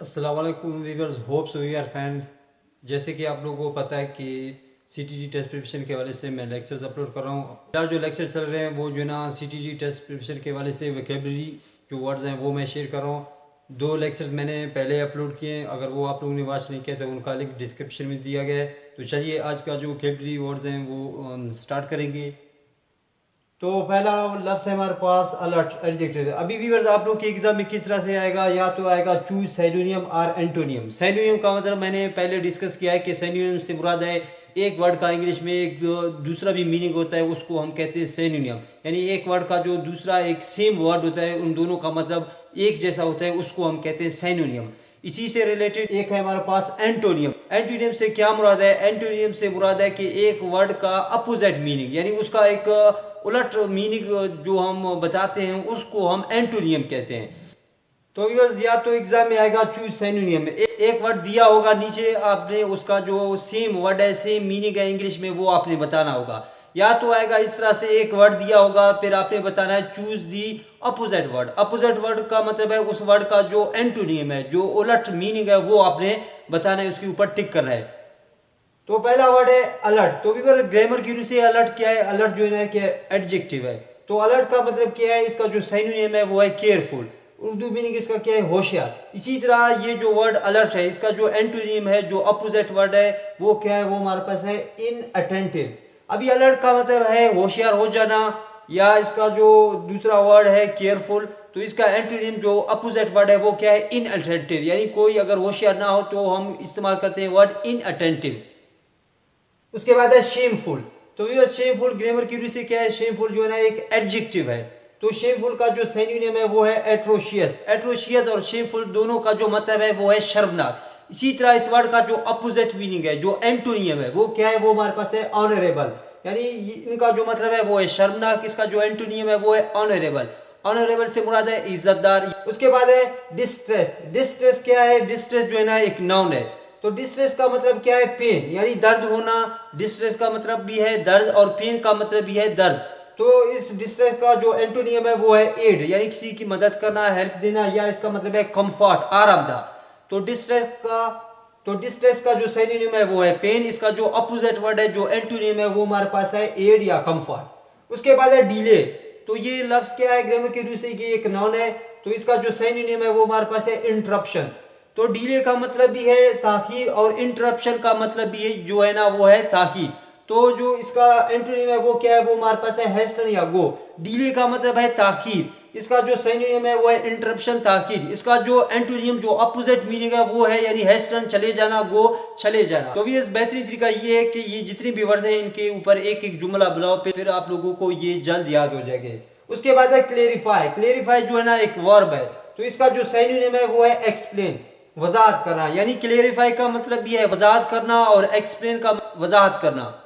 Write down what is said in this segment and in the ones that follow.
अस्सलाम वालेकुम viewers, hope so you are fine. जैसे कि आप लोगों को पता है कि सीटीजी टेस्ट प्रिपरेशन के हवाले से मैं लेक्चर्स अपलोड कर रहा हूँ। यार जो लेक्चर चल रहे हैं वो जो है ना सीटीजी टेस्ट प्रिपरेशन के हवाले से वोकेबलरी जो वर्ड्स हैं वो मैं शेयर कर रहा हूँ। 2 लेक्चर्स मैंने पहले अपलोड किए हैं, अगर वो आप लोगों ने वॉच नहीं किया तो उनका लिंक डिस्क्रिप्शन में दिया गया है। तो चलिए आज का जो वोकेबलरी वर्ड्स हैं वो स्टार्ट करेंगे। तो पहला लफ्ज़ है हमारे पास अलर्ट एडजेक्टिव। अभी व्यूअर्स आप लोग के एग्जाम में किस तरह से आएगा, या तो आएगा चूज सिनोनिम और एंटोनियम। सिनोनिम का मतलब मैंने पहले डिस्कस किया है कि सिनोनिम से मुराद है एक वर्ड का इंग्लिश में एक दूसरा भी मीनिंग होता है, उसको हम कहते हैं सिनोनिम। यानी एक वर्ड का जो दूसरा एक सेम वर्ड होता है, उन दोनों का मतलब एक जैसा होता है, उसको हम कहते हैं सिनोनिम। इसी से रिलेटेड एक है हमारे पास एंटोनियम। एंटोनियम से क्या मुराद है? एंटोनियम से मुराद है कि एक वर्ड का अपोजिट मीनिंग, यानी उसका एक उलट मीनिंग जो हम बताते हैं उसको हम एंटोनियम कहते हैं। तो या तो एग्जाम में आएगा चूज सिनोनिम, एक वर्ड दिया होगा, नीचे आपने उसका जो सेम वर्ड है, सेम मीनिंग है इंग्लिश में, वो आपने बताना होगा। या तो आएगा इस तरह से, एक वर्ड दिया होगा, फिर आपने बताना है choose the opposite word. Opposite word का मतलब है उस वर्ड का जो एंटोनियम है, जो उलट मीनिंग है, वो आपने बताना है, उसके ऊपर टिक करना है। तो पहला वर्ड है अलर्ट। तो भी ग्रामर की रूप से अलर्ट क्या है? अलर्ट जो है क्या एडजेक्टिव है। तो अलर्ट का मतलब क्या है? इसका जो सिनोनिम है वो है केयरफुल। उर्दू मीनिंग इसका क्या है? होशियार। इसी तरह ये जो वर्ड अलर्ट है, इसका जो एंटोनिम है, जो अपोजिट वर्ड है, वो क्या है? वो हमारे पास है इनअटेंटिव। अभी अलर्ट का मतलब है होशियार हो जाना, या इसका जो दूसरा वर्ड है केयरफुल, तो इसका एंटोनिम जो अपोजिट वर्ड है वो क्या है? इनअटेंटिव। यानी कोई अगर होशियार ना हो तो हम इस्तेमाल करते हैं वर्ड इनअटेंटिव। उसके बाद है शेमफुल। तो ये शेमफुल ग्रामर की रूप से क्या है? शेमफुल जो है ना एक एडजेक्टिव है। तो शेमफुल का जो सिनोनिम है वो है एट्रोशियस। एट्रोशियस और शेमफुल दोनों का जो मतलब है वो है शर्मनाक। इसी तरह इस वर्ड का जो अपोजिट मीनिंग है, जो एंटोनियम है, वो क्या है? वो हमारे पास है ऑनरेबल। यानी इनका जो मतलब है वो है शर्मनाक, इसका जो एंटोनियम है वो है ऑनरेबल। ऑनरेबल से मुराद है इज्जतदार। उसके बाद है डिस्ट्रेस। डिस्ट्रेस क्या है? डिस्ट्रेस जो है ना एक नाउन है। तो डिस्ट्रेस का मतलब क्या है? पेन, यानी दर्द होना। डिस्ट्रेस का मतलब भी है दर्द, और पेन का मतलब भी है दर्द। तो इस डिस्ट्रेस का जो एंटोनियम है वो है एड, यानी किसी की मदद करना, हेल्प देना, या इसका मतलब है कंफर्ट, आरामदा। तो डिस्ट्रेस का जो सिनोनिम है वो है पेन। इसका जो अपोजिट वर्ड है, जो एंटोनियम है, वो हमारे पास है एड या कंफर्ट। उसके बाद है डिले। तो ये लफ्ज क्या है? ग्रामर की रूप से ये एक नाउन है। तो इसका जो सिनोनिम है वो हमारे पास है इंटरप्शन। तो डिले का मतलब भी है ताखीर, और इंटरप्शन का मतलब भी है जो है ना वो है ताखीर। तो जो इसका एंटोनिम है वो क्या है? वो हमारे पास है हेस्टन या गो। डिले का मतलब है ताखीर, इसका जो सिनोनिम है वो है इंटरप्शन, ताखीर। इसका जो एंटोनिम जो अपोजिट मीनिंग है वो है यानी हेस्टन चले जाना, गो चले जाना। तो ये बेहतरीन तरीका ये है कि ये जितने भी वर्ड हैं इनके ऊपर एक एक जुमला बनाओ, फिर आप लोगों को ये जल्द याद हो जाएंगे। उसके बाद है क्लेरिफाई। क्लेरिफाई जो है ना एक वर्ब है। तो इसका जो सिनोनिम है वो है एक्सप्लेन, वजाहत करना। यानी क्लेरिफाई का मतलब भी है वजाहत करना, और एक्सप्लेन का वजाहत करना।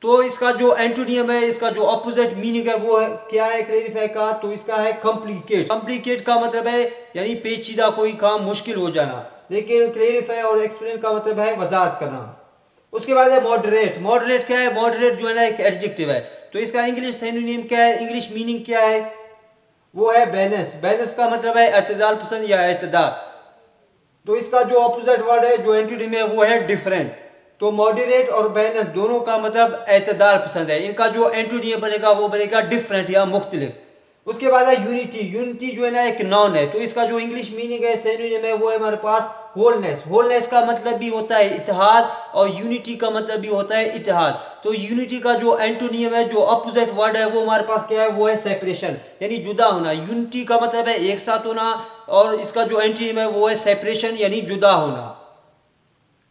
तो इसका जो एंटोनियम है, इसका जो अपोजिट मीनिंग है वो है क्या है क्लेरिफाई का? तो इसका है कॉम्प्लिकेट। कॉम्प्लिकेट का मतलब है यानी पेचीदा, कोई काम मुश्किल हो जाना। लेकिन क्लेरिफाई और एक्सप्लेन का मतलब है वजाहत करना। उसके बाद है मॉडरेट। मॉडरेट क्या है? मॉडरेट जो है ना एक एडजेक्टिव है। तो इसका इंग्लिश सिनोनिम क्या है? इंग्लिश मीनिंग क्या है? वो है बैलेंस। बैलेंस का मतलब है अतदाल पसंद या एतदाल। तो इसका जो अपोजिट वर्ड है, जो एंटोनिम है, वो है डिफरेंट। तो मॉडरेट और बैलेंस दोनों का मतलब एतदाल पसंद है। इनका जो एंटोनिम बनेगा वो बनेगा डिफरेंट या मुख्तलिफ। उसके बाद है यूनिटी। यूनिटी जो है ना एक नॉन है। तो इसका जो इंग्लिश मीनिंग है, सिनोनिम है, वो है हमारे पास होलनेस। होलनेस का मतलब भी होता है इत्तेहाद, और यूनिटी का मतलब भी होता है इत्तेहाद। तो यूनिटी का जो एंटोनिम है, जो अपोजिट वर्ड है, वो हमारे पास क्या है? वो है सेपरेशन, यानी जुदा होना। यूनिटी का मतलब है एक साथ होना, और इसका जो एंटोनिम है वो है सेपरेशन, यानी जुदा होना।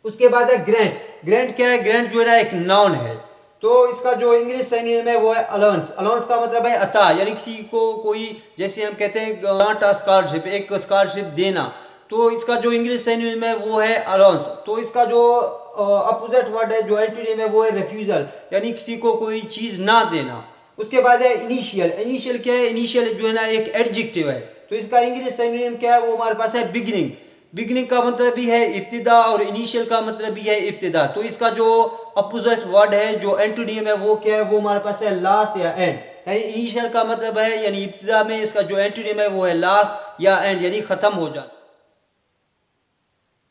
उसके बाद है ग्रेंट। ग्रेंट क्या है? ग्रेंट जो है ना एक नाउन है। तो इसका जो इंग्लिश सिनोनिम है वो है अलाउंस। अलाउंस का मतलब है अता, यानी किसी को कोई, जैसे हम कहते हैं ग्रांट अ स्कॉलरशिप, एक स्कॉलरशिप देना। तो इसका जो इंग्लिश सिनोनिम है वो है अलाउंस। तो इसका जो अपोजिट वर्ड है, जो एंटोनिम है, वो है रिफ्यूजल, यानी किसी को कोई चीज ना देना। उसके बाद है इनिशियल। इनिशियल क्या है? इनिशियल जो है ना एक एडजेक्टिव है। तो इसका इंग्लिश सिनोनिम क्या है? वो हमारे पास है बिगिनिंग। बिगिनिंग का मतलब भी है इब्तिदा, और इनिशियल का मतलब भी है इब्तिदा। तो इसका जो अपोजिट वर्ड है, जो एंटोनिम है, वो क्या है? वो हमारे पास है लास्ट या एंड। यानी इनिशियल का मतलब है यानी इब्तिदा में, इसका जो एंटोनिम है वो है लास्ट या एंड, यानी खत्म हो जाना।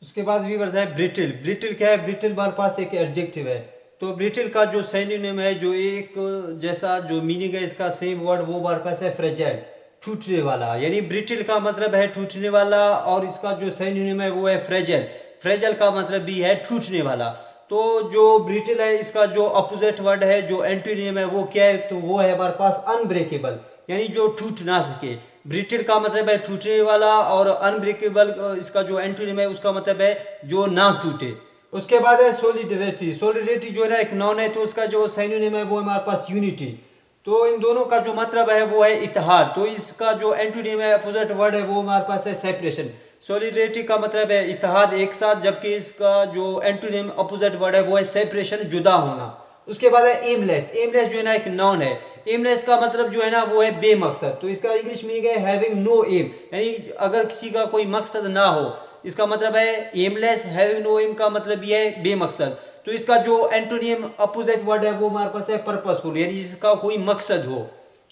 उसके बाद व्यूअर्स है ब्रिटल। ब्रिटल क्या है? ब्रिटल हमारे पास एक एडजेक्टिव है। तो ब्रिटल का जो सिनोनिम है, जो एक जैसा जो मीनिंग है इसका सेम वर्ड, वो हमारे पास है फ्रेजाइल, टूटने वाला। यानी ब्रिटल का मतलब है टूटने वाला, और इसका जो सिनोनिम है वो है फ्रेजाइल। फ्रेजाइल का मतलब भी है टूटने वाला। तो जो ब्रिटल है इसका जो अपोजिट वर्ड है, जो एंटोनिम है वो क्या है? तो वो है हमारे पास अनब्रेकेबल, यानी जो टूट ना सके। ब्रिटल का मतलब है टूटने वाला, और अनब्रेकेबल इसका जो एंटोनिम है उसका मतलब है जो ना टूटे। उसके बाद है सोलिडरिटी। सोलिडरिटी जो है ना एक नॉन है, तो उसका जो सिनोनिम है वो हमारे पास यूनिटी। तो इन दोनों का जो मतलब है वो है इत्तेहाद। तो इसका जो एंटोनिम है, अपोजिट वर्ड है, वो हमारे पास है सेपरेशन। सोलिडरिटी का मतलब है इत्तेहाद, एक साथ, जबकि इसका जो एंटोनिम अपोजिट वर्ड है वो है सेपरेशन, जुदा होना। उसके बाद है एमलेस। एमलेस जो है ना एक नॉन है। एमलेस का मतलब जो है ना वो है बेमकसद। तो इसका इंग्लिश मीनिंग है हैविंग नो एम, यानी अगर किसी का कोई मकसद ना हो, इसका मतलब है एमलेस। हैविंग नो एम का मतलब ये है बेमकसद। तो इसका जो एंटोनियम अपोजिट वर्ड है वो हमारे पास है पर्पसफुल, यानी जिसका कोई मकसद हो।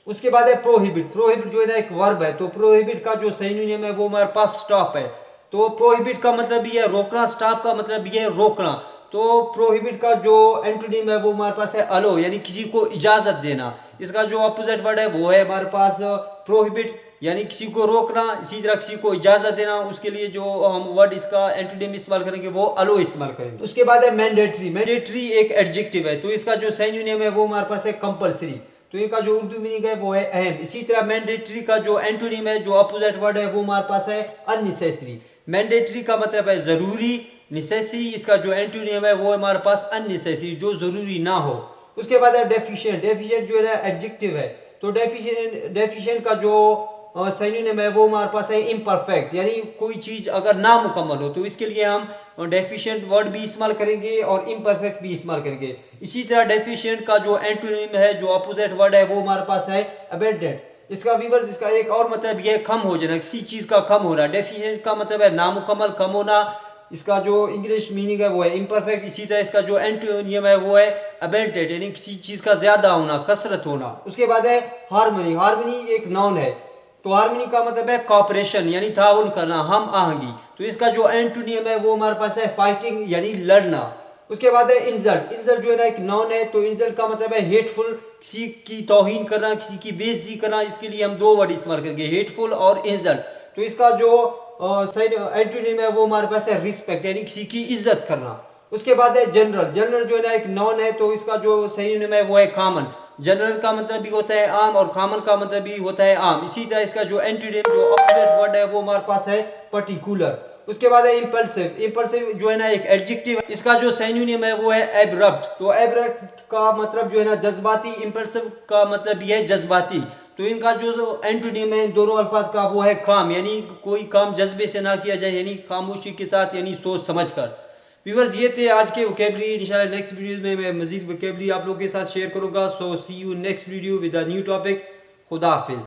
उसके बाद है प्रोहिबिट। प्रोहिबिट जो है ना एक वर्ब है। तो प्रोहिबिट का जो सिनोनिम है वो हमारे पास स्टॉप है। तो प्रोहिबिट का मतलब ये है रोकना, स्टॉप का मतलब ये है रोकना। तो प्रोहिबिट का जो एंटोनिम है वो हमारे पास है अलो, यानी किसी को इजाजत देना। इसका जो अपोजिट वर्ड है वो है हमारे पास प्रोहिबिट, यानी किसी को रोकना। इसी तरह किसी को इजाजत देना, उसके लिए जो हम वर्ड इसका एंटोनिम इस्तेमाल करेंगे वो अलो इस्तेमाल करेंगे। उसके बाद है मैंडेटरी। मैंडेटरी एक एडजेक्टिव है। तो इसका जो सिनोनिम है वो हमारे पास है कंपलसरी। तो इनका जो उर्दू मीनिंग है वो है अहम। इसी तरह मैंडेटरी का जो एंटोनिम है, जो अपोजिट वर्ड है, वो हमारे पास है अननेसेसरी। मैंडेटरी का मतलब है जरूरी, नेसेसरी इसका जो एंटोनिम है वो हमारे पास अननेसेसरी, जो जरूरी ना हो। उसके बाद है डेफिशिएंट। डेफिशिएंट जो है एडजेक्टिव है। तो डेफिशिएंट का जो सिनोनिम है वो हमारे पास है इम्परफेक्ट, यानी कोई चीज अगर नामुकम्मल हो तो इसके लिए हम डेफिशिएंट वर्ड भी इस्तेमाल करेंगे और इम्परफेक्ट भी इस्तेमाल करेंगे। इसी तरह डेफिशिएंट का जो एंटोनिम है, जो अपोजिट वर्ड है, वो हमारे पास है अबेंडेंट। इसका व्यूअर्स, इसका एक और मतलब यह है कम हो जाना, किसी चीज का कम होना। डेफिशिएंट का मतलब है नामुकम्मल, कम होना। इसका जो इंग्लिश मीनिंग है वो है इम्परफेक्ट। इसी तरह इसका जो एंटोनियम है वो है अबेंडेंट, यानी किसी चीज का ज्यादा होना, कसरत होना। उसके बाद है हार्मनी। हार्मनी एक नाउन है। तो हार्मनी का मतलब है कॉपरेशन, यानी ताउन करना, हम आहंगी। तो इसका जो एंटोनियम है वो हमारे पास है फाइटिंग, यानी लड़ना। उसके बाद है इंसल्ट। इंसल्ट जो है ना एक नाउन है। तो इंसल्ट का मतलब है हेटफुल, किसी की तौहीन करना, किसी की बेइज्जती करना। इसके लिए हम दो वर्ड इस्तेमाल करेंगे, हेटफुल और इंसल्ट। तो इसका जो एंटोनियम है वो हमारे पास है रिस्पेक्ट, यानी किसी की इज्जत करना। उसके बाद है जनरल। जनरल जो है ना एक नाउन है। तो इसका जो सिनोनिम है वो है कॉमन। जनरल का मतलब भी होता है आम, और कॉमन का मतलब भी होता है आम। इसी तरह इसका जो एंटोनिम, जो अपोजिट वर्ड है, वो हमारे पास है पर्टिकुलर। उसके बाद है इंपल्सिव। इंपल्सिव जो है ना एक एडजेक्टिव है। इसका जो सिनोनिम है वो है एब्रप्ट। तो एब्रप्ट का मतलब जो है ना जज्बाती, इंपल्सिव का मतलब ये है जज्बाती। तो इनका जो एंटोनिम है इन दोनों अल्फाज का वो है काम, यानी कोई काम जज्बे से ना किया जाए, यानी खामोशी के साथ, यानी सोच समझ कर। व्यूअर्स, ये थे आज के वोकेबलरी। इंशाल्लाह नेक्स्ट वीडियो में मैं मजीद वोकेबलरी आप लोगों के साथ शेयर करूंगा। So see you next video with a new topic. खुदा हाफिज।